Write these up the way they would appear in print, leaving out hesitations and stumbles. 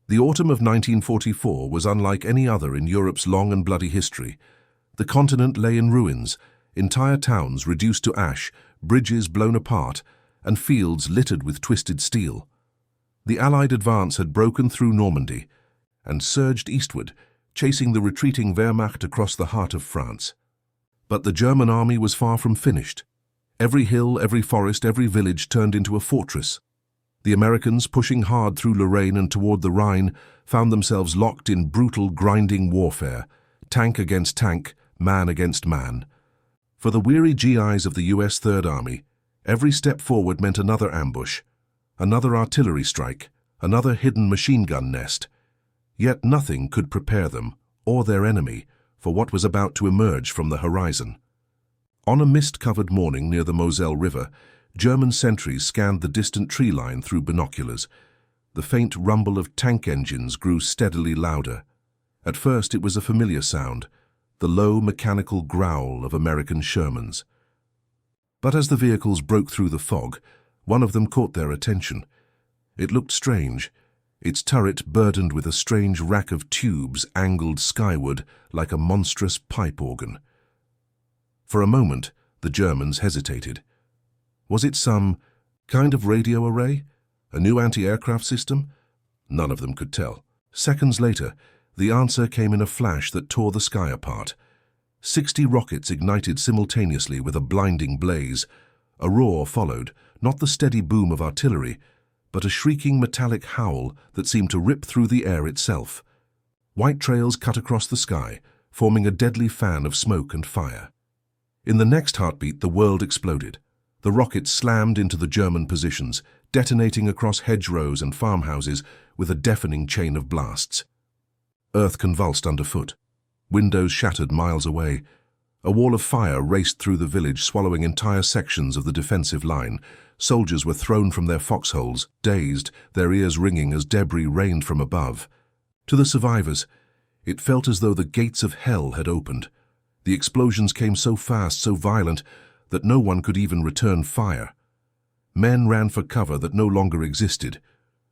The autumn of 1944 was unlike any other in Europe's long and bloody history. The continent lay in ruins, entire towns reduced to ash, bridges blown apart, and fields littered with twisted steel. The Allied advance had broken through Normandy and surged eastward, chasing the retreating Wehrmacht across the heart of France. But the German army was far from finished. Every hill, every forest, every village turned into a fortress. The Americans, pushing hard through Lorraine and toward the Rhine, found themselves locked in brutal, grinding warfare, tank against tank, man against man. For the weary GIs of the US Third Army, every step forward meant another ambush, another artillery strike, another hidden machine gun nest. Yet nothing could prepare them, or their enemy, for what was about to emerge from the horizon. On a mist-covered morning near the Moselle River, German sentries scanned the distant tree line through binoculars. The faint rumble of tank engines grew steadily louder. At first it was a familiar sound, the low mechanical growl of American Shermans. But as the vehicles broke through the fog, one of them caught their attention. It looked strange, its turret burdened with a strange rack of tubes angled skyward like a monstrous pipe organ. For a moment, the Germans hesitated. Was it some kind of radio array? A new anti-aircraft system? None of them could tell. Seconds later, the answer came in a flash that tore the sky apart. 60 rockets ignited simultaneously with a blinding blaze. A roar followed, not the steady boom of artillery, but a shrieking metallic howl that seemed to rip through the air itself. White trails cut across the sky, forming a deadly fan of smoke and fire. In the next heartbeat, the world exploded. The rockets slammed into the German positions, detonating across hedgerows and farmhouses with a deafening chain of blasts. Earth convulsed underfoot. Windows shattered miles away. A wall of fire raced through the village, swallowing entire sections of the defensive line. Soldiers were thrown from their foxholes, dazed, their ears ringing as debris rained from above. To the survivors, it felt as though the gates of hell had opened. The explosions came so fast, so violent, that no one could even return fire. Men ran for cover that no longer existed.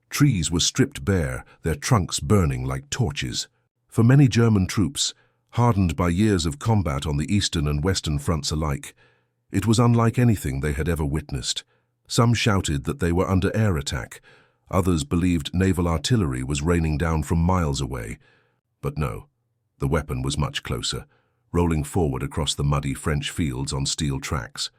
Trees were stripped bare, their trunks burning like torches. For many German troops, hardened by years of combat on the eastern and western fronts alike, it was unlike anything they had ever witnessed. Some shouted that they were under air attack. Others believed naval artillery was raining down from miles away. But no, the weapon was much closer, rolling forward across the muddy French fields on steel tracks.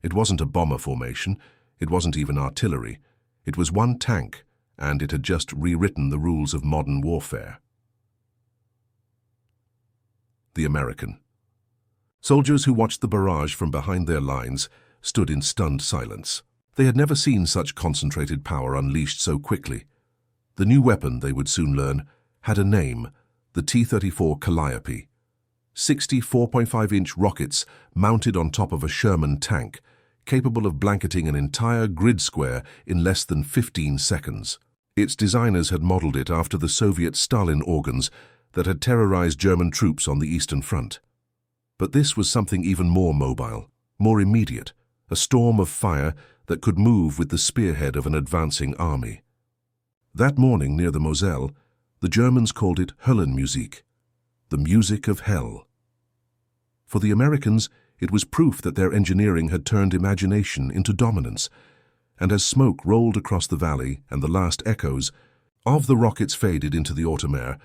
It wasn't a bomber formation, it wasn't even artillery. It was one tank, and it had just rewritten the rules of modern warfare. The American. Soldiers who watched the barrage from behind their lines stood in stunned silence. They had never seen such concentrated power unleashed so quickly. The new weapon, they would soon learn, had a name, the T-34 Calliope. 60 4.5-inch rockets mounted on top of a Sherman tank, capable of blanketing an entire grid square in less than 15 seconds. Its designers had modeled it after the Soviet Stalin organs that had terrorized German troops on the Eastern Front. But this was something even more mobile, more immediate, a storm of fire that could move with the spearhead of an advancing army. That morning near the Moselle, the Germans called it Höllenmusik, the music of hell. For the Americans, it was proof that their engineering had turned imagination into dominance, and as smoke rolled across the valley and the last echoes of the rockets faded into the autumn air,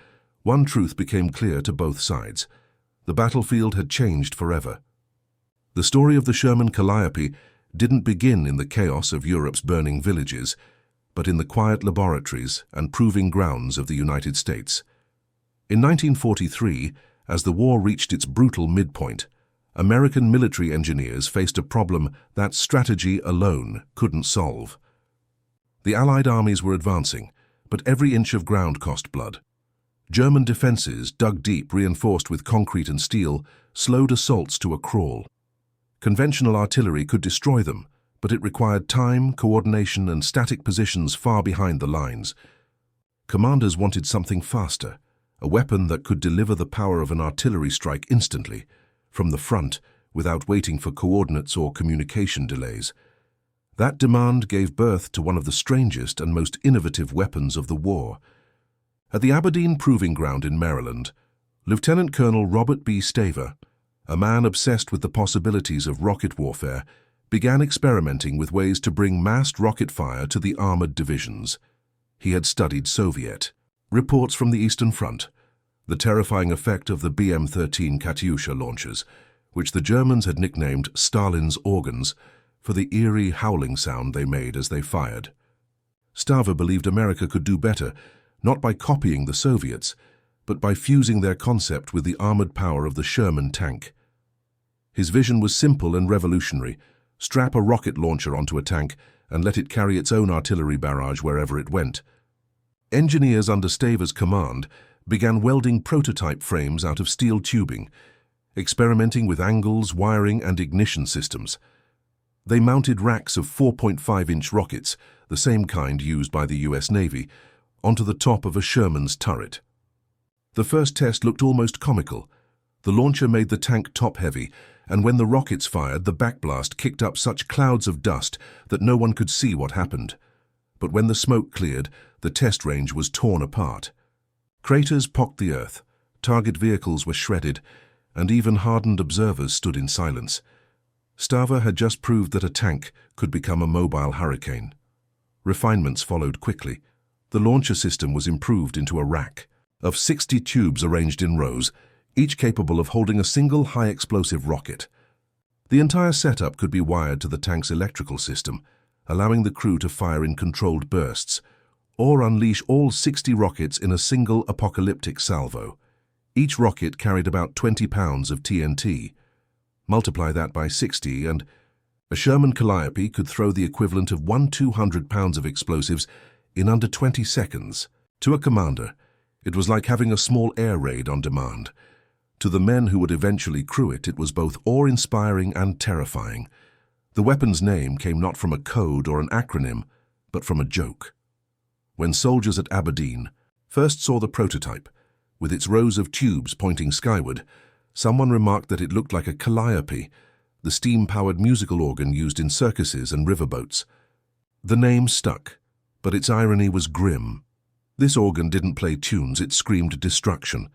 one truth became clear to both sides. The battlefield had changed forever. The story of the Sherman Calliope didn't begin in the chaos of Europe's burning villages, but in the quiet laboratories and proving grounds of the United States. In 1943, as the war reached its brutal midpoint, American military engineers faced a problem that strategy alone couldn't solve. The Allied armies were advancing, but every inch of ground cost blood. German defenses, dug deep, reinforced with concrete and steel, slowed assaults to a crawl. Conventional artillery could destroy them, but it required time, coordination, and static positions far behind the lines. Commanders wanted something faster, a weapon that could deliver the power of an artillery strike instantly, from the front, without waiting for coordinates or communication delays. That demand gave birth to one of the strangest and most innovative weapons of the war, At the Aberdeen Proving Ground in Maryland, Lieutenant Colonel Robert B. Staver, a man obsessed with the possibilities of rocket warfare, began experimenting with ways to bring massed rocket fire to the armored divisions. He had studied Soviet reports from the Eastern Front, the terrifying effect of the BM-13 Katyusha launchers, which the Germans had nicknamed Stalin's organs for the eerie howling sound they made as they fired. Staver believed America could do better, not by copying the Soviets, but by fusing their concept with the armored power of the Sherman tank. His vision was simple and revolutionary: strap a rocket launcher onto a tank and let it carry its own artillery barrage wherever it went. Engineers under Staver's command began welding prototype frames out of steel tubing, experimenting with angles, wiring, and ignition systems. They mounted racks of 4.5-inch rockets, the same kind used by the US Navy, onto the top of a Sherman's turret. The first test looked almost comical. The launcher made the tank top-heavy, and when the rockets fired, the backblast kicked up such clouds of dust that no one could see what happened. But when the smoke cleared, the test range was torn apart. Craters pocked the earth, target vehicles were shredded, and even hardened observers stood in silence. Staver had just proved that a tank could become a mobile hurricane. Refinements followed quickly. The launcher system was improved into a rack of 60 tubes arranged in rows, each capable of holding a single high-explosive rocket. The entire setup could be wired to the tank's electrical system, allowing the crew to fire in controlled bursts, or unleash all 60 rockets in a single apocalyptic salvo. Each rocket carried about 20 pounds of TNT. Multiply that by 60 and a Sherman Calliope could throw the equivalent of 200 pounds of explosives in under 20 seconds. To a commander, it was like having a small air raid on demand. To the men who would eventually crew it, it was both awe-inspiring and terrifying. The weapon's name came not from a code or an acronym, but from a joke. When soldiers at Aberdeen first saw the prototype, with its rows of tubes pointing skyward, someone remarked that it looked like a calliope, the steam-powered musical organ used in circuses and riverboats. The name stuck, but its irony was grim. This organ didn't play tunes, it screamed destruction.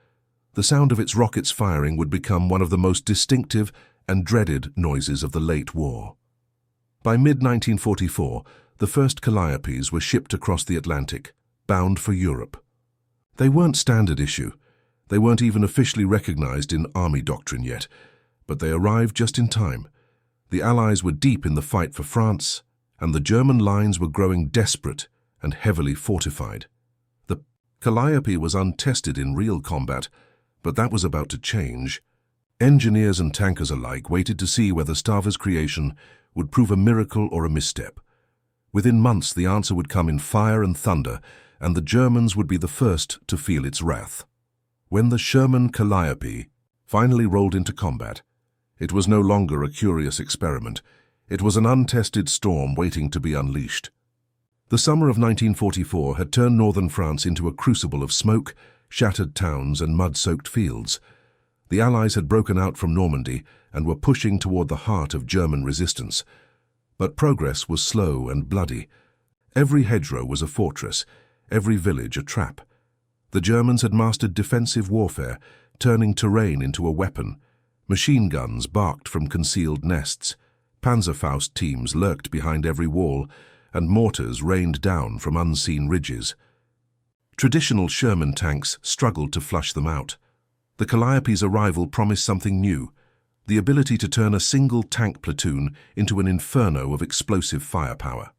The sound of its rockets firing would become one of the most distinctive and dreaded noises of the late war. By mid-1944, the first Calliopes were shipped across the Atlantic, bound for Europe. They weren't standard issue. They weren't even officially recognized in Army doctrine yet, but they arrived just in time. The Allies were deep in the fight for France, and the German lines were growing desperate and heavily fortified. The Calliope was untested in real combat, but that was about to change. Engineers and tankers alike waited to see whether Staver's creation would prove a miracle or a misstep. Within months, the answer would come in fire and thunder, and the Germans would be the first to feel its wrath. When the Sherman Calliope finally rolled into combat, it was no longer a curious experiment. It was an untested storm waiting to be unleashed. The summer of 1944 had turned northern France into a crucible of smoke, shattered towns, and mud-soaked fields. The Allies had broken out from Normandy and were pushing toward the heart of German resistance. But progress was slow and bloody. Every hedgerow was a fortress, every village a trap. The Germans had mastered defensive warfare, turning terrain into a weapon. Machine guns barked from concealed nests. Panzerfaust teams lurked behind every wall, and mortars rained down from unseen ridges. Traditional Sherman tanks struggled to flush them out. The Calliope's arrival promised something new: the ability to turn a single tank platoon into an inferno of explosive firepower.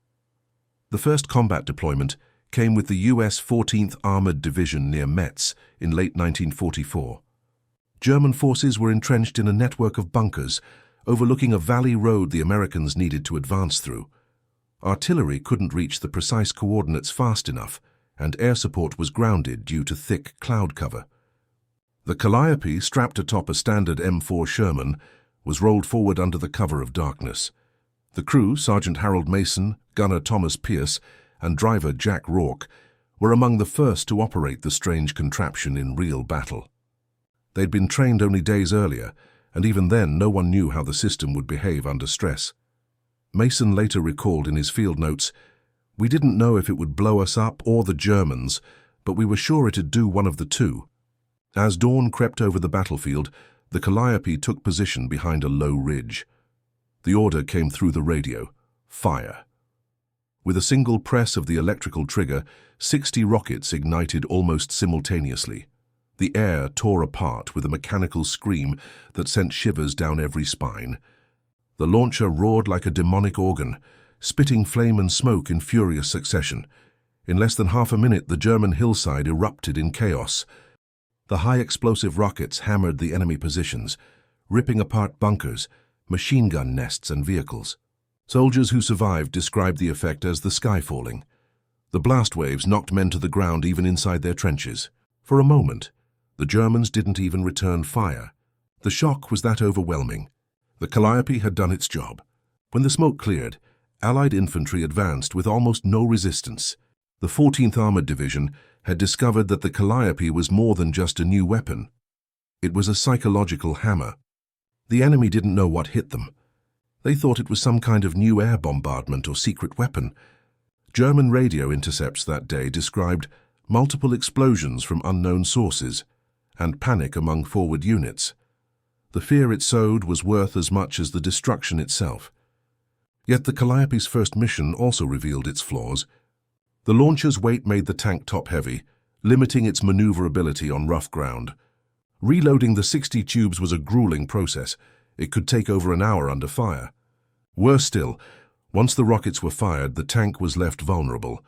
The first combat deployment came with the US 14th Armored Division near Metz in late 1944. German forces were entrenched in a network of bunkers overlooking a valley road the Americans needed to advance through. Artillery couldn't reach the precise coordinates fast enough, and air support was grounded due to thick cloud cover. The Calliope, strapped atop a standard M4 Sherman, was rolled forward under the cover of darkness. The crew, Sergeant Harold Mason, gunner Thomas Pierce, and driver Jack Rourke, were among the first to operate the strange contraption in real battle. They'd been trained only days earlier, and even then no one knew how the system would behave under stress. Mason later recalled in his field notes, "We didn't know if it would blow us up or the Germans, but we were sure it'd do one of the two. As dawn crept over the battlefield, the Calliope took position behind a low ridge. The order came through the radio: fire. With a single press of the electrical trigger, 60 rockets ignited almost simultaneously. The air tore apart with a mechanical scream that sent shivers down every spine. The launcher roared like a demonic organ, spitting flame and smoke in furious succession. In less than half a minute, the German hillside erupted in chaos. The high-explosive rockets hammered the enemy positions, ripping apart bunkers, machine gun nests and vehicles. Soldiers who survived described the effect as the sky falling. The blast waves knocked men to the ground even inside their trenches. For a moment, the Germans didn't even return fire. The shock was that overwhelming. The Calliope had done its job. When the smoke cleared, Allied infantry advanced with almost no resistance. The 14th Armored Division had discovered that the Calliope was more than just a new weapon. It was a psychological hammer. The enemy didn't know what hit them. They thought it was some kind of new air bombardment or secret weapon. German radio intercepts that day described multiple explosions from unknown sources and panic among forward units. The fear it sowed was worth as much as the destruction itself. Yet the Calliope's first mission also revealed its flaws. The launcher's weight made the tank top-heavy, limiting its maneuverability on rough ground. Reloading the 60 tubes was a grueling process. It could take over an hour under fire. Worse still, once the rockets were fired, the tank was left vulnerable,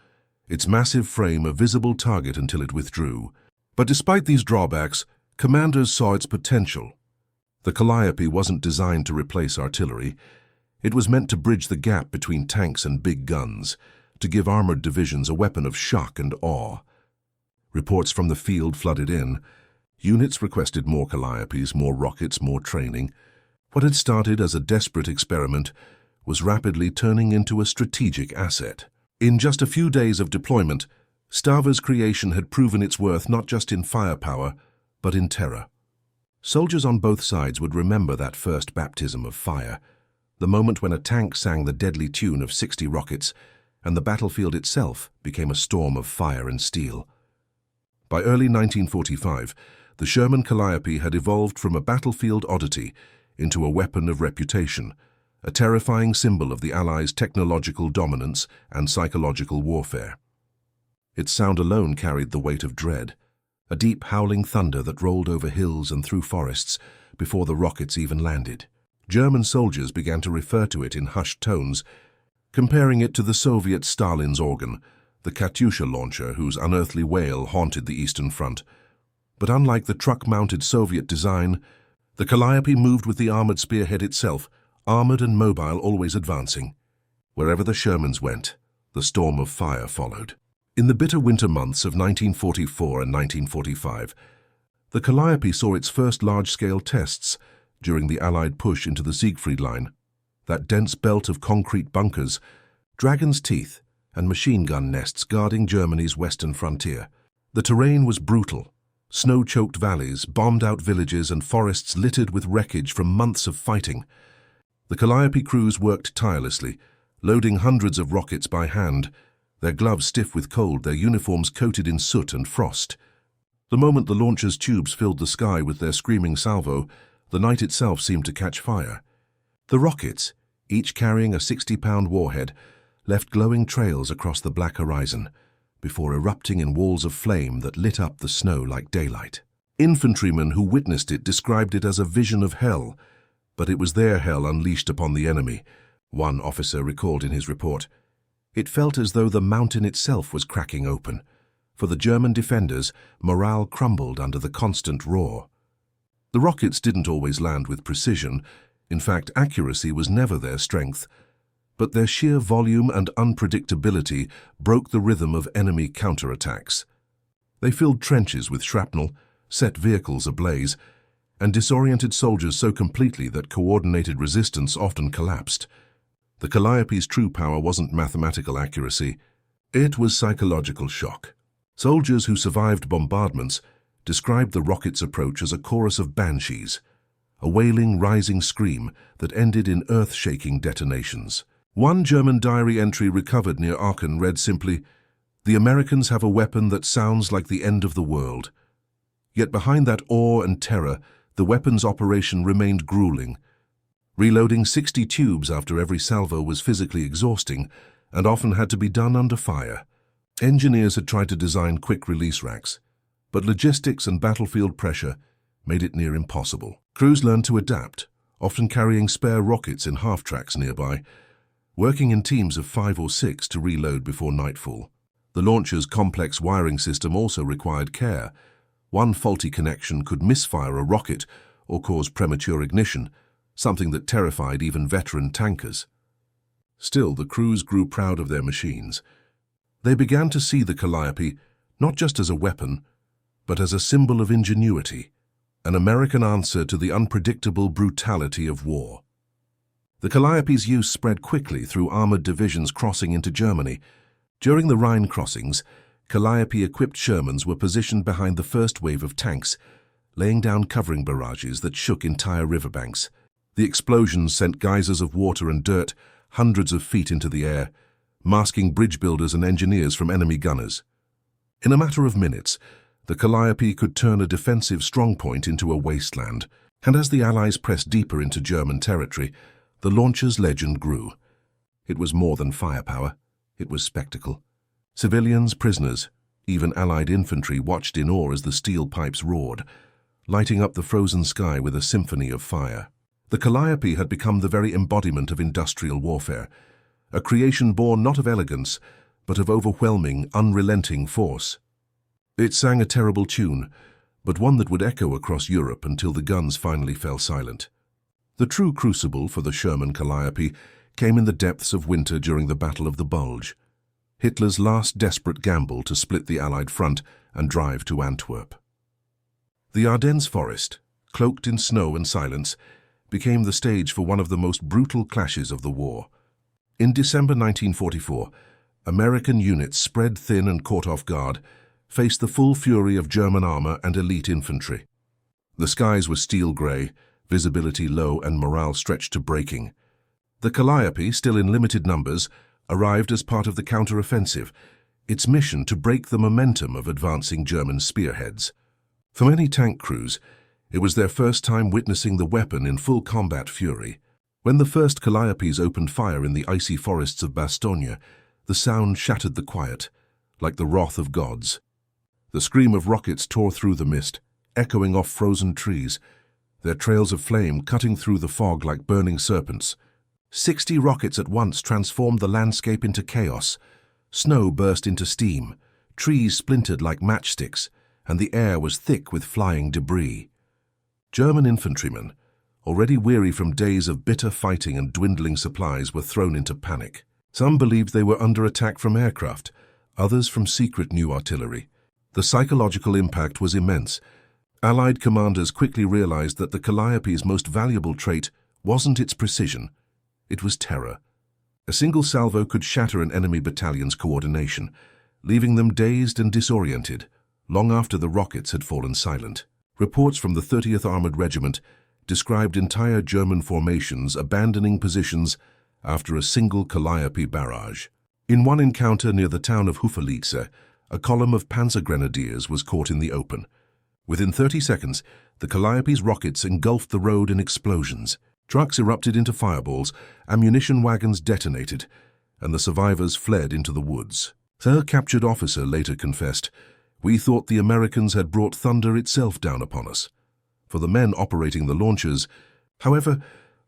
its massive frame a visible target until it withdrew. But despite these drawbacks, commanders saw its potential. The Calliope wasn't designed to replace artillery. It was meant to bridge the gap between tanks and big guns, to give armored divisions a weapon of shock and awe. Reports from the field flooded in. Units requested more Calliopes, more rockets, more training. What had started as a desperate experiment was rapidly turning into a strategic asset. In just a few days of deployment, Stava's creation had proven its worth not just in firepower, but in terror. Soldiers on both sides would remember that first baptism of fire, the moment when a tank sang the deadly tune of 60 rockets, and the battlefield itself became a storm of fire and steel. By early 1945, the Sherman Calliope had evolved from a battlefield oddity into a weapon of reputation, a terrifying symbol of the Allies' technological dominance and psychological warfare. Its sound alone carried the weight of dread, a deep howling thunder that rolled over hills and through forests before the rockets even landed. German soldiers began to refer to it in hushed tones, comparing it to the Soviet Stalin's organ, the Katyusha launcher whose unearthly wail haunted the Eastern Front. But unlike the truck-mounted Soviet design, the Calliope moved with the armored spearhead itself, armored and mobile, always advancing. Wherever the Shermans went, the storm of fire followed. In the bitter winter months of 1944 and 1945, the Calliope saw its first large-scale tests during the Allied push into the Siegfried Line, that dense belt of concrete bunkers, dragon's teeth, and machine gun nests guarding Germany's western frontier. The terrain was brutal. Snow-choked valleys, bombed-out villages, and forests littered with wreckage from months of fighting. The Calliope crews worked tirelessly, loading hundreds of rockets by hand, their gloves stiff with cold, their uniforms coated in soot and frost. The moment the launcher's tubes filled the sky with their screaming salvo, the night itself seemed to catch fire. The rockets, each carrying a 60-pound warhead, left glowing trails across the black horizon, before erupting in walls of flame that lit up the snow like daylight. Infantrymen who witnessed it described it as a vision of hell, but it was their hell unleashed upon the enemy, one officer recalled in his report. It felt as though the mountain itself was cracking open. For the German defenders, morale crumbled under the constant roar. The rockets didn't always land with precision. In fact, accuracy was never their strength. But their sheer volume and unpredictability broke the rhythm of enemy counterattacks. They filled trenches with shrapnel, set vehicles ablaze, and disoriented soldiers so completely that coordinated resistance often collapsed. The Calliope's true power wasn't mathematical accuracy, it was psychological shock. Soldiers who survived bombardments described the rocket's approach as a chorus of banshees, a wailing, rising scream that ended in earth-shaking detonations. One German diary entry recovered near Aachen read simply, The Americans have a weapon that sounds like the end of the world. Yet behind that awe and terror, the weapon's operation remained grueling. Reloading 60 tubes after every salvo was physically exhausting and often had to be done under fire. Engineers had tried to design quick-release racks, but logistics and battlefield pressure made it near impossible. Crews learned to adapt, often carrying spare rockets in half-tracks nearby, working in teams of 5 or 6 to reload before nightfall. The launcher's complex wiring system also required care. One faulty connection could misfire a rocket or cause premature ignition, something that terrified even veteran tankers. Still, the crews grew proud of their machines. They began to see the Calliope not just as a weapon, but as a symbol of ingenuity, an American answer to the unpredictable brutality of war. The Calliope's use spread quickly through armored divisions crossing into Germany. During the Rhine crossings, Calliope-equipped Shermans were positioned behind the first wave of tanks, laying down covering barrages that shook entire riverbanks. The explosions sent geysers of water and dirt hundreds of feet into the air, masking bridge builders and engineers from enemy gunners. In a matter of minutes, the Calliope could turn a defensive strongpoint into a wasteland, and as the Allies pressed deeper into German territory, the launcher's legend grew. It was more than firepower, it was spectacle. Civilians, prisoners, even Allied infantry watched in awe as the steel pipes roared, lighting up the frozen sky with a symphony of fire. The Calliope had become the very embodiment of industrial warfare, a creation born not of elegance, but of overwhelming, unrelenting force. It sang a terrible tune, but one that would echo across Europe until the guns finally fell silent. The true crucible for the Sherman Calliope came in the depths of winter during the Battle of the Bulge, Hitler's last desperate gamble to split the Allied front and drive to Antwerp. The Ardennes forest, cloaked in snow and silence, became the stage for one of the most brutal clashes of the war. In December 1944, American units spread thin and caught off guard faced the full fury of German armor and elite infantry. The skies were steel gray, visibility low and morale stretched to breaking. The Calliope, still in limited numbers, arrived as part of the counter-offensive, its mission to break the momentum of advancing German spearheads. For many tank crews, it was their first time witnessing the weapon in full combat fury. When the first Calliopes opened fire in the icy forests of Bastogne, the sound shattered the quiet, like the wrath of gods. The scream of rockets tore through the mist, echoing off frozen trees, their trails of flame cutting through the fog like burning serpents. 60 rockets at once transformed the landscape into chaos. Snow burst into steam, trees splintered like matchsticks, and the air was thick with flying debris. German infantrymen, already weary from days of bitter fighting and dwindling supplies, were thrown into panic. Some believed they were under attack from aircraft, others from secret new artillery. The psychological impact was immense. Allied commanders quickly realized that the Calliope's most valuable trait wasn't its precision, it was terror. A single salvo could shatter an enemy battalion's coordination, leaving them dazed and disoriented, long after the rockets had fallen silent. Reports from the 30th Armored Regiment described entire German formations abandoning positions after a single Calliope barrage. In one encounter near the town of Hufalitze, a column of panzer grenadiers was caught in the open. Within 30 seconds, the Calliope's rockets engulfed the road in explosions. Trucks erupted into fireballs, ammunition wagons detonated, and the survivors fled into the woods. Their captured officer later confessed, "We thought the Americans had brought thunder itself down upon us." For the men operating the launchers, however,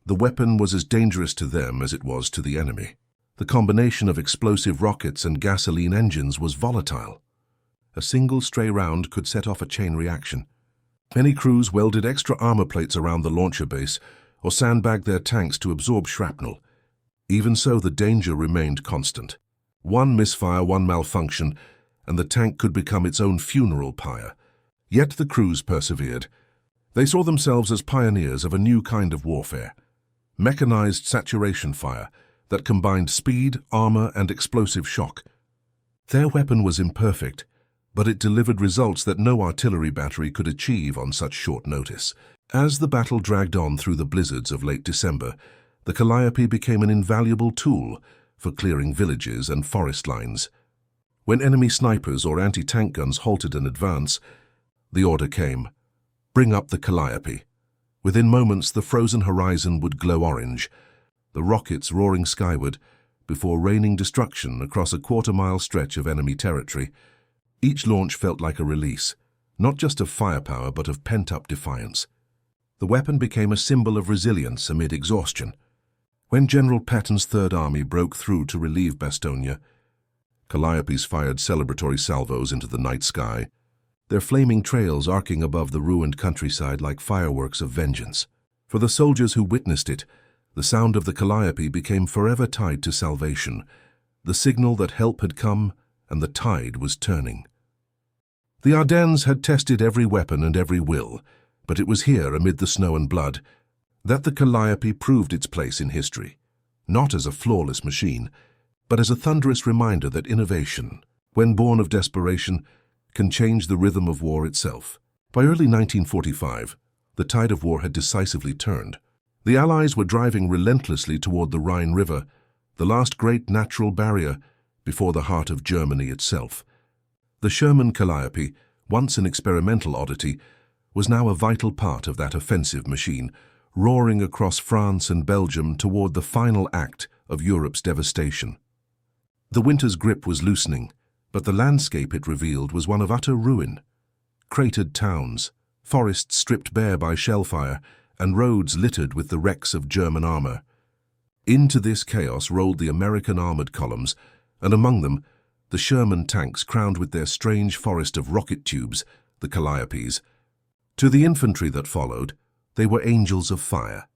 the weapon was as dangerous to them as it was to the enemy. The combination of explosive rockets and gasoline engines was volatile. A single stray round could set off a chain reaction. Many crews welded extra armor plates around the launcher base or sandbagged their tanks to absorb shrapnel. Even so, the danger remained constant. One misfire, one malfunction, and the tank could become its own funeral pyre. Yet the crews persevered. They saw themselves as pioneers of a new kind of warfare, mechanized saturation fire that combined speed, armor, and explosive shock. Their weapon was imperfect, but it delivered results that no artillery battery could achieve on such short notice. As the battle dragged on through the blizzards of late December, the Calliope became an invaluable tool for clearing villages and forest lines. When enemy snipers or anti-tank guns halted an advance, the order came: bring up the Calliope. Within moments, the frozen horizon would glow orange, the rockets roaring skyward before raining destruction across a quarter-mile stretch of enemy territory. Each launch felt like a release, not just of firepower but of pent-up defiance. The weapon became a symbol of resilience amid exhaustion. When General Patton's Third Army broke through to relieve Bastogne, Calliopes fired celebratory salvos into the night sky, their flaming trails arcing above the ruined countryside like fireworks of vengeance. For the soldiers who witnessed it, the sound of the Calliope became forever tied to salvation, the signal that help had come and the tide was turning. The Ardennes had tested every weapon and every will, but it was here, amid the snow and blood, that the Calliope proved its place in history, not as a flawless machine, but as a thunderous reminder that innovation, when born of desperation, can change the rhythm of war itself. By early 1945, the tide of war had decisively turned. The Allies were driving relentlessly toward the Rhine River, the last great natural barrier before the heart of Germany itself. The Sherman Calliope, once an experimental oddity, was now a vital part of that offensive machine, roaring across France and Belgium toward the final act of Europe's devastation. The winter's grip was loosening, but the landscape it revealed was one of utter ruin. Cratered towns, forests stripped bare by shellfire, and roads littered with the wrecks of German armor. Into this chaos rolled the American armored columns, and among them, the Sherman tanks crowned with their strange forest of rocket tubes, the Calliopes. To the infantry that followed, they were angels of fire.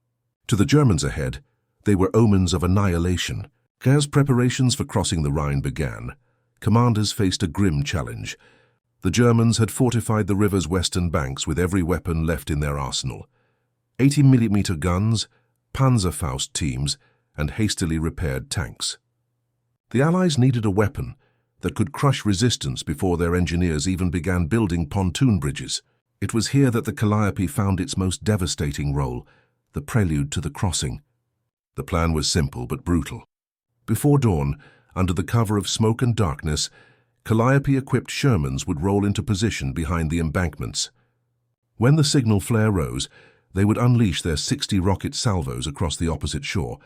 To the Germans ahead, they were omens of annihilation. As preparations for crossing the Rhine began, commanders faced a grim challenge. The Germans had fortified the river's western banks with every weapon left in their arsenal: 80mm guns, Panzerfaust teams, and hastily repaired tanks. The Allies needed a weapon that could crush resistance before their engineers even began building pontoon bridges. It was here that the Calliope found its most devastating role, the prelude to the crossing. The plan was simple but brutal. Before dawn, under the cover of smoke and darkness, Calliope-equipped Shermans would roll into position behind the embankments. When the signal flare rose, they would unleash their 60 rocket salvos across the opposite shore,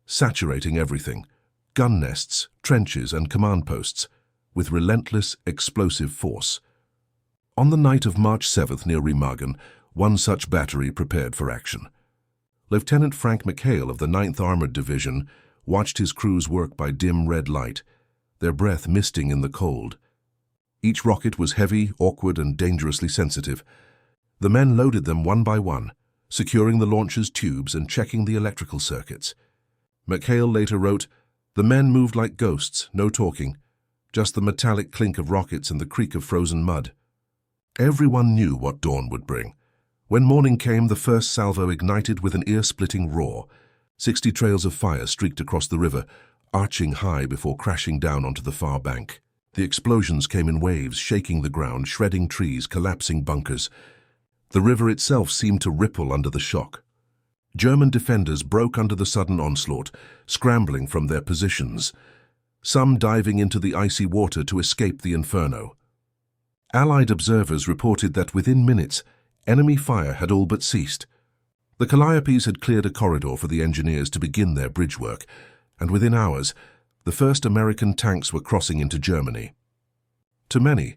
saturating everything: gun nests, trenches, and command posts, with relentless, explosive force. On the night of March 7th near Remagen, one such battery prepared for action. Lieutenant Frank McHale of the 9th Armored Division watched his crews work by dim red light, their breath misting in the cold. Each rocket was heavy, awkward, and dangerously sensitive. The men loaded them one by one, securing the launcher's tubes and checking the electrical circuits. McHale later wrote, "The men moved like ghosts, no talking, just the metallic clink of rockets and the creak of frozen mud." Everyone knew what dawn would bring. When morning came, the first salvo ignited with an ear-splitting roar. 60 trails of fire streaked across the river, arching high before crashing down onto the far bank. The explosions came in waves, shaking the ground, shredding trees, collapsing bunkers. The river itself seemed to ripple under the shock. German defenders broke under the sudden onslaught, scrambling from their positions, some diving into the icy water to escape the inferno. Allied observers reported that within minutes, enemy fire had all but ceased. The Calliopes had cleared a corridor for the engineers to begin their bridge work, and within hours, the first American tanks were crossing into Germany. To many,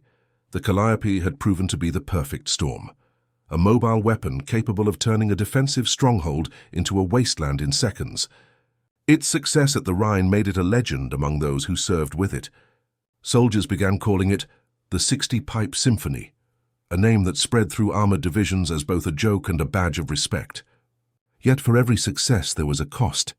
the Calliope had proven to be the perfect storm, a mobile weapon capable of turning a defensive stronghold into a wasteland in seconds. Its success at the Rhine made it a legend among those who served with it. Soldiers began calling it the 60-Pipe Symphony, a name that spread through armored divisions as both a joke and a badge of respect. Yet for every success there was a cost.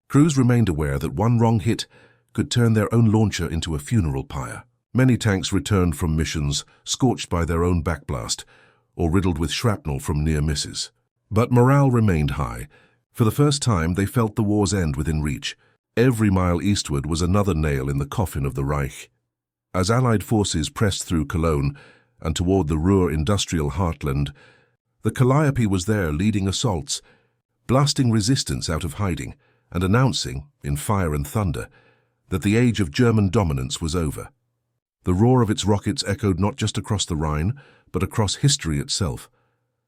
Crews remained aware that one wrong hit could turn their own launcher into a funeral pyre. Many tanks returned from missions scorched by their own backblast or riddled with shrapnel from near misses. But morale remained high. For the first time, they felt the war's end within reach. Every mile eastward was another nail in the coffin of the Reich. As Allied forces pressed through Cologne and toward the Ruhr industrial heartland, the Calliope was there leading assaults, blasting resistance out of hiding and announcing, in fire and thunder, that the age of German dominance was over. The roar of its rockets echoed not just across the Rhine, but across history itself,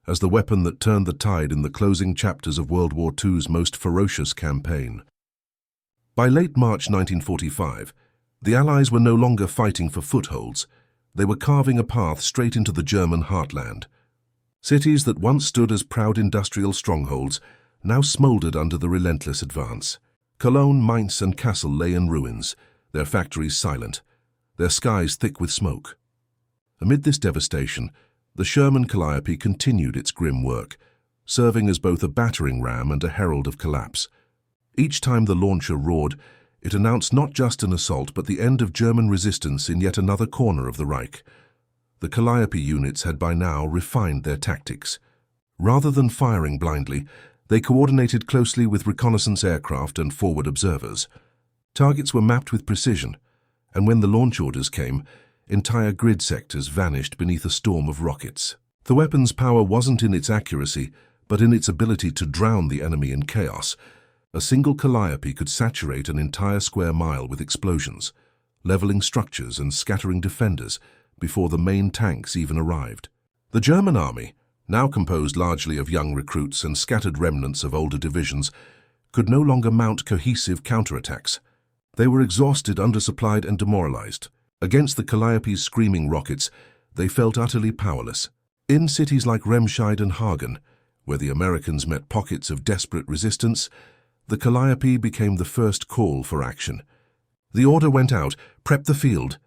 as the weapon that turned the tide in the closing chapters of World War II's most ferocious campaign. By late March 1945, the Allies were no longer fighting for footholds. They were carving a path straight into the German heartland. Cities that once stood as proud industrial strongholds now smoldered under the relentless advance. Cologne, Mainz, and Kassel lay in ruins, their factories silent, their skies thick with smoke. Amid this devastation, the Sherman Calliope continued its grim work, serving as both a battering ram and a herald of collapse. Each time the launcher roared, it announced not just an assault but the end of German resistance in yet another corner of the Reich. The Calliope units had by now refined their tactics. Rather than firing blindly, they coordinated closely with reconnaissance aircraft and forward observers. Targets were mapped with precision, and when the launch orders came, entire grid sectors vanished beneath a storm of rockets. The weapon's power wasn't in its accuracy, but in its ability to drown the enemy in chaos. A single Calliope could saturate an entire square mile with explosions, leveling structures and scattering defenders before the main tanks even arrived. The German army, now composed largely of young recruits and scattered remnants of older divisions, could no longer mount cohesive counterattacks. They were exhausted, undersupplied, and demoralized. Against the Calliope's screaming rockets, they felt utterly powerless. In cities like Remscheid and Hagen, where the Americans met pockets of desperate resistance, the Calliope became the first call for action. The order went out, "Prep the field,"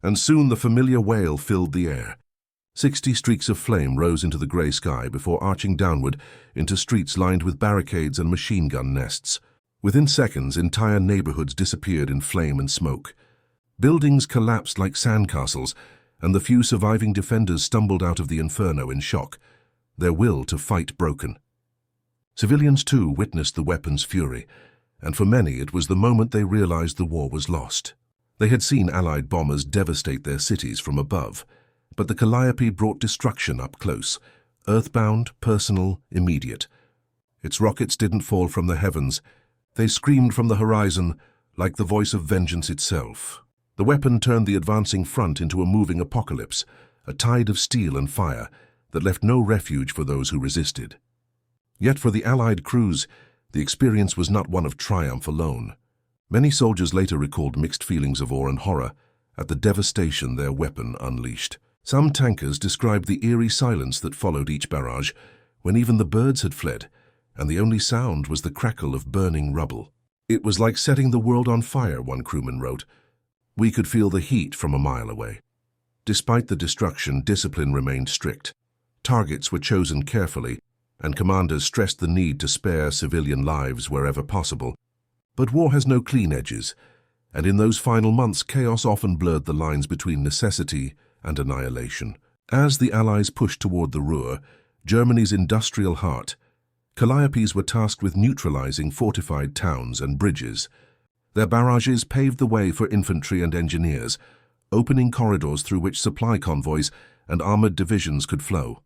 and soon the familiar wail filled the air. 60 streaks of flame rose into the grey sky before arching downward into streets lined with barricades and machine gun nests. Within seconds, entire neighborhoods disappeared in flame and smoke. Buildings collapsed like sandcastles, and the few surviving defenders stumbled out of the inferno in shock, their will to fight broken. Civilians, too, witnessed the weapon's fury, and for many it was the moment they realized the war was lost. They had seen Allied bombers devastate their cities from above, but the Calliope brought destruction up close, earthbound, personal, immediate. Its rockets didn't fall from the heavens. They screamed from the horizon like the voice of vengeance itself. The weapon turned the advancing front into a moving apocalypse, a tide of steel and fire that left no refuge for those who resisted. Yet for the Allied crews, the experience was not one of triumph alone. Many soldiers later recalled mixed feelings of awe and horror at the devastation their weapon unleashed. Some tankers described the eerie silence that followed each barrage, when even the birds had fled, and the only sound was the crackle of burning rubble. "It was like setting the world on fire," one crewman wrote. "We could feel the heat from a mile away." Despite the destruction, discipline remained strict. Targets were chosen carefully, and commanders stressed the need to spare civilian lives wherever possible. But war has no clean edges, and in those final months, chaos often blurred the lines between necessity and annihilation. As the Allies pushed toward the Ruhr, Germany's industrial heart, Calliopes were tasked with neutralizing fortified towns and bridges. Their barrages paved the way for infantry and engineers, opening corridors through which supply convoys and armored divisions could flow.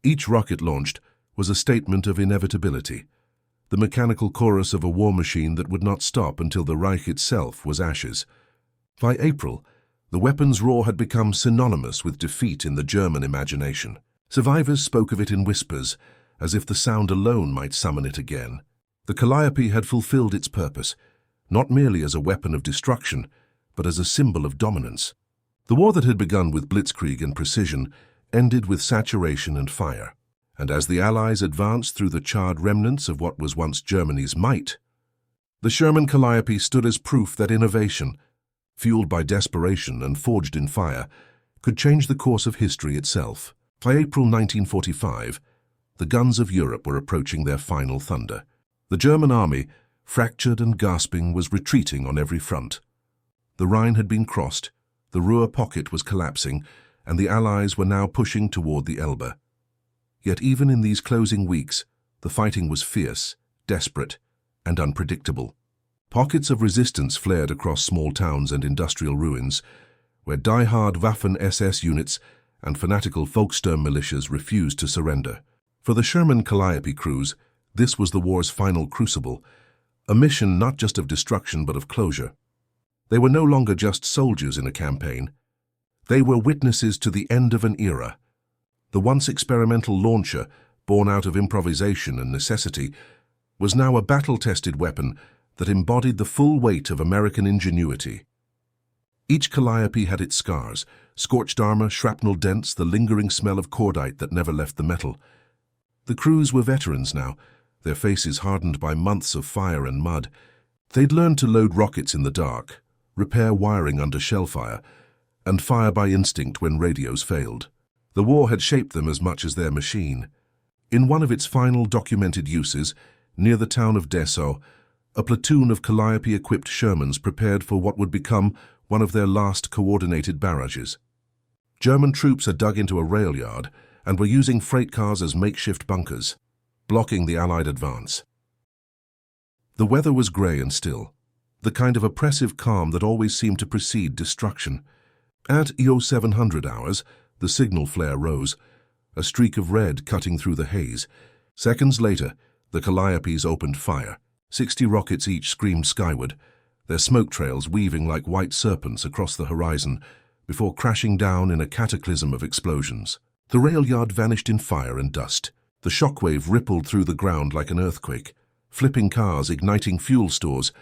Each rocket launched was a statement of inevitability, the mechanical chorus of a war machine that would not stop until the Reich itself was ashes. By April, the weapon's roar had become synonymous with defeat in the German imagination. Survivors spoke of it in whispers, as if the sound alone might summon it again. The Calliope had fulfilled its purpose, not merely as a weapon of destruction, but as a symbol of dominance. The war that had begun with blitzkrieg and precision ended with saturation and fire. And as the Allies advanced through the charred remnants of what was once Germany's might, the Sherman Calliope stood as proof that innovation, fueled by desperation and forged in fire, could change the course of history itself. By April 1945, the guns of Europe were approaching their final thunder. The German army, fractured and gasping, was retreating on every front. The Rhine had been crossed, the Ruhr pocket was collapsing, and the Allies were now pushing toward the Elbe. Yet even in these closing weeks, the fighting was fierce, desperate, and unpredictable. Pockets of resistance flared across small towns and industrial ruins, where die-hard Waffen-SS units and fanatical Volkssturm militias refused to surrender. For the Sherman Calliope crews, this was the war's final crucible, a mission not just of destruction but of closure. They were no longer just soldiers in a campaign. They were witnesses to the end of an era. The once experimental launcher, born out of improvisation and necessity, was now a battle-tested weapon that embodied the full weight of American ingenuity. Each Calliope had its scars: scorched armor, shrapnel dents, the lingering smell of cordite that never left the metal. The crews were veterans now, their faces hardened by months of fire and mud. They'd learned to load rockets in the dark, repair wiring under shellfire, and fire by instinct when radios failed. The war had shaped them as much as their machine. In one of its final documented uses, near the town of Dessau, a platoon of Calliope-equipped Shermans prepared for what would become one of their last coordinated barrages. German troops had dug into a rail yard and were using freight cars as makeshift bunkers, blocking the Allied advance. The weather was grey and still, the kind of oppressive calm that always seemed to precede destruction. At 0700 hours, the signal flare rose, a streak of red cutting through the haze. Seconds later, the Calliopes opened fire. 60 rockets each screamed skyward, their smoke trails weaving like white serpents across the horizon before crashing down in a cataclysm of explosions. The rail yard vanished in fire and dust. The shockwave rippled through the ground like an earthquake, flipping cars, igniting fuel stores,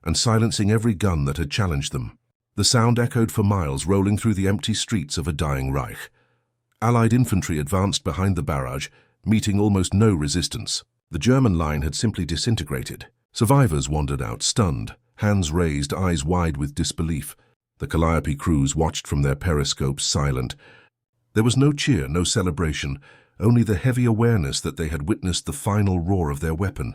and silencing every gun that had challenged them. The sound echoed for miles, rolling through the empty streets of a dying Reich. Allied infantry advanced behind the barrage, meeting almost no resistance. The German line had simply disintegrated. Survivors wandered out, stunned, hands raised, eyes wide with disbelief. The Calliope crews watched from their periscopes, silent. There was no cheer, no celebration, only the heavy awareness that they had witnessed the final roar of their weapon.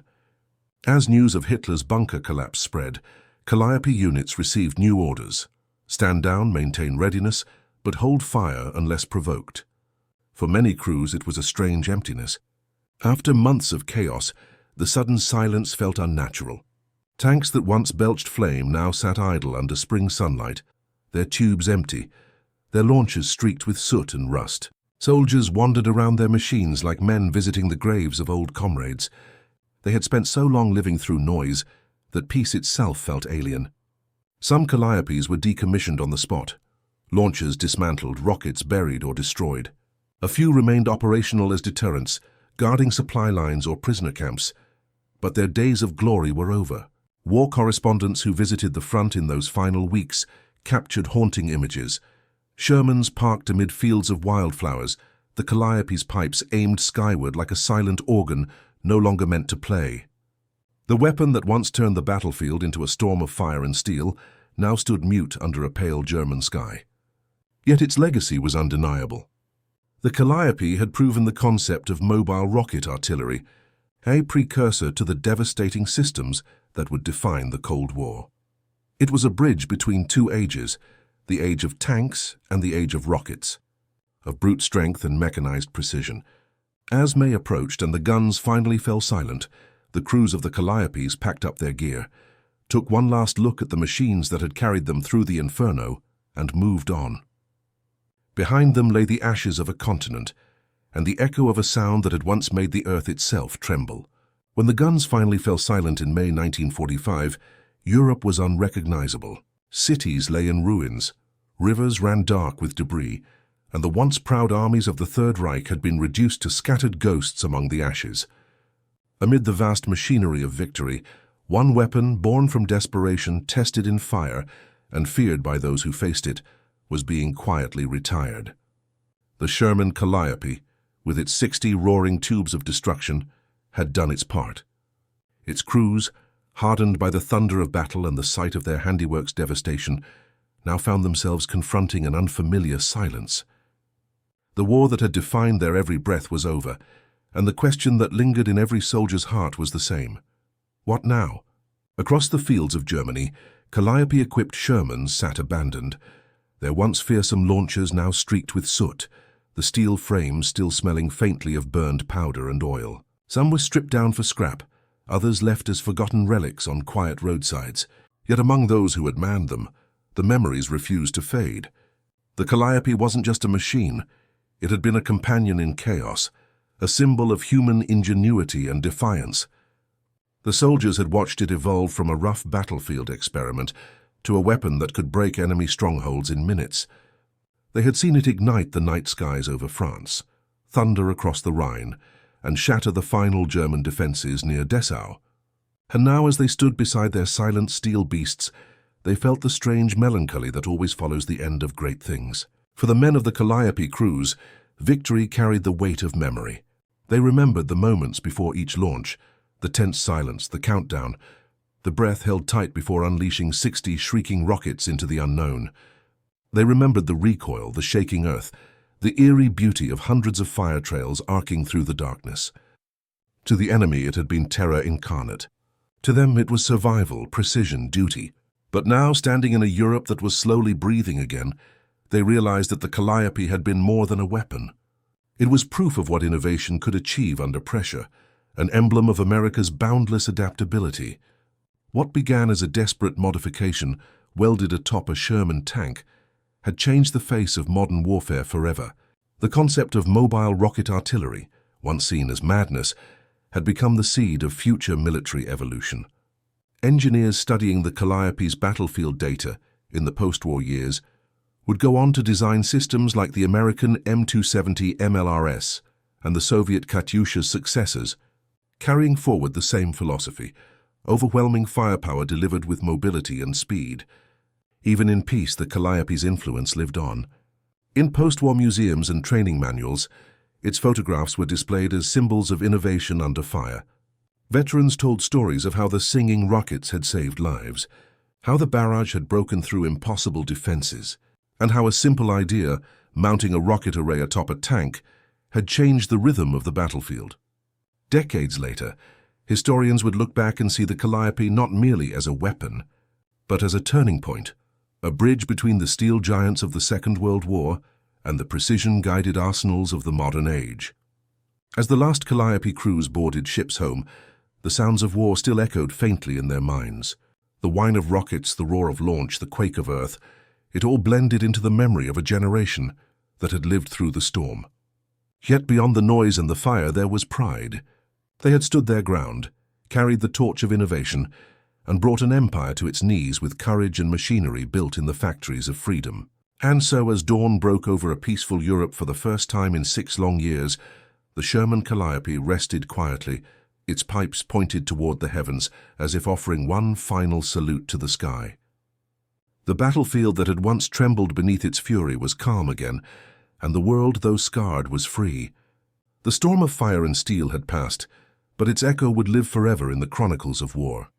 As news of Hitler's bunker collapse spread, Calliope units received new orders: stand down, maintain readiness, but hold fire unless provoked. For many crews it was a strange emptiness. After months of chaos, the sudden silence felt unnatural. Tanks that once belched flame now sat idle under spring sunlight, their tubes empty, their launchers streaked with soot and rust. Soldiers wandered around their machines like men visiting the graves of old comrades. They had spent so long living through noise that peace itself felt alien. Some Calliopes were decommissioned on the spot, launchers dismantled, rockets buried or destroyed. A few remained operational as deterrents, guarding supply lines or prisoner camps. But their days of glory were over. War correspondents who visited the front in those final weeks captured haunting images. Shermans parked amid fields of wildflowers, the Calliope's pipes aimed skyward like a silent organ no longer meant to play. The weapon that once turned the battlefield into a storm of fire and steel now stood mute under a pale German sky. Yet its legacy was undeniable. The Calliope had proven the concept of mobile rocket artillery, a precursor to the devastating systems that would define the Cold War. It was a bridge between two ages, the age of tanks and the age of rockets, of brute strength and mechanized precision. As May approached and the guns finally fell silent, the crews of the Calliopes packed up their gear, took one last look at the machines that had carried them through the inferno, and moved on. Behind them lay the ashes of a continent, and the echo of a sound that had once made the earth itself tremble. When the guns finally fell silent in May 1945, Europe was unrecognizable. Cities lay in ruins, rivers ran dark with debris, and the once proud armies of the Third Reich had been reduced to scattered ghosts among the ashes. Amid the vast machinery of victory, one weapon, born from desperation, tested in fire, and feared by those who faced it, was being quietly retired. The Sherman Calliope, with its 60 roaring tubes of destruction, had done its part. Its crews, hardened by the thunder of battle and the sight of their handiwork's devastation, now found themselves confronting an unfamiliar silence. The war that had defined their every breath was over, and the question that lingered in every soldier's heart was the same. What now? Across the fields of Germany, Calliope-equipped Shermans sat abandoned, their once fearsome launchers now streaked with soot, the steel frames still smelling faintly of burned powder and oil. Some were stripped down for scrap, others left as forgotten relics on quiet roadsides. Yet among those who had manned them, the memories refused to fade. The Calliope wasn't just a machine, it had been a companion in chaos, a symbol of human ingenuity and defiance. The soldiers had watched it evolve from a rough battlefield experiment to a weapon that could break enemy strongholds in minutes. They had seen it ignite the night skies over France, thunder across the Rhine, and shatter the final German defences near Dessau. And now, as they stood beside their silent steel beasts, they felt the strange melancholy that always follows the end of great things. For the men of the Calliope crews, victory carried the weight of memory. They remembered the moments before each launch, the tense silence, the countdown, the breath held tight before unleashing 60 shrieking rockets into the unknown. They remembered the recoil, the shaking earth, the eerie beauty of hundreds of fire trails arcing through the darkness. To the enemy it had been terror incarnate. To them it was survival, precision, duty. But now, standing in a Europe that was slowly breathing again, they realized that the Calliope had been more than a weapon. It was proof of what innovation could achieve under pressure, an emblem of America's boundless adaptability. What began as a desperate modification, welded atop a Sherman tank, had changed the face of modern warfare forever. The concept of mobile rocket artillery, once seen as madness, had become the seed of future military evolution. Engineers studying the Calliope's battlefield data in the post-war years would go on to design systems like the American M270 MLRS and the Soviet Katyusha's successors, carrying forward the same philosophy, overwhelming firepower delivered with mobility and speed. Even in peace, the Calliope's influence lived on. In post-war museums and training manuals, its photographs were displayed as symbols of innovation under fire. Veterans told stories of how the singing rockets had saved lives, how the barrage had broken through impossible defenses, and how a simple idea, mounting a rocket array atop a tank, had changed the rhythm of the battlefield. Decades later, historians would look back and see the Calliope not merely as a weapon, but as a turning point, a bridge between the steel giants of the Second World War and the precision-guided arsenals of the modern age. As the last Calliope crews boarded ships home, the sounds of war still echoed faintly in their minds. The whine of rockets, the roar of launch, the quake of earth, it all blended into the memory of a generation that had lived through the storm. Yet beyond the noise and the fire there was pride. They had stood their ground, carried the torch of innovation, and brought an empire to its knees with courage and machinery built in the factories of freedom. And so, as dawn broke over a peaceful Europe for the first time in 6 long years, the Sherman Calliope rested quietly, its pipes pointed toward the heavens as if offering one final salute to the sky. The battlefield that had once trembled beneath its fury was calm again, and the world, though scarred, was free. The storm of fire and steel had passed, but its echo would live forever in the chronicles of war.